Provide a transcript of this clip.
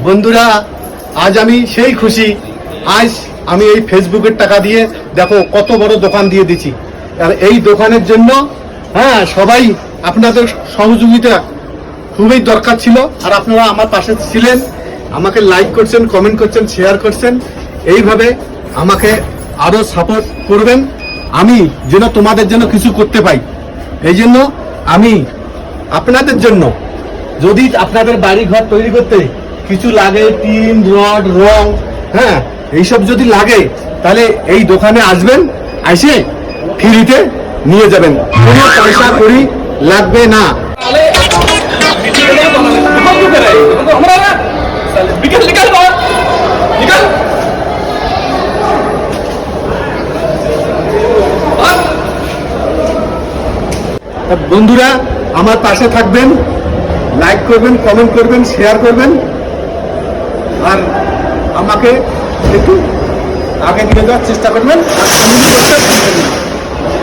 বন্ধুরা, আজ আমি সেই খুশি। আজ আমি এই ফেসবুকের টাকা দিয়ে দেখো কত বড় দোকান দিয়ে দিচ্ছি। আর এই দোকানের জন্য সবাই আপনাদের সহযোগিতা খুবই দরকার ছিল। আর আপনারা আমার পাশে ছিলেন, আমাকে লাইক করছেন, কমেন্ট করছেন, শেয়ার করছেন। এইভাবে আমাকে আরো সাপোর্ট করবেন, আমি যেন তোমাদের জন্য কিছু করতে পাই। এই জন্য আমি আপনাদের জন্য, যদি আপনাদের বাড়ি ঘর তৈরি করতে কিছু লাগে, টিন, রড, রং, এইসব যদি লাগে, তাহলে এই দোকানে আসবেন, এসে ফ্রিতে নিয়ে যাবেন, কোনো পয়সা করি লাগবে না। বন্ধুরা, আমার পাশে থাকবেন, লাইক করবেন, কমেন্ট করবেন, শেয়ার করবেন, আর আমাকে একটু আগে নিয়ে যাওয়ার চেষ্টা করবেন, আর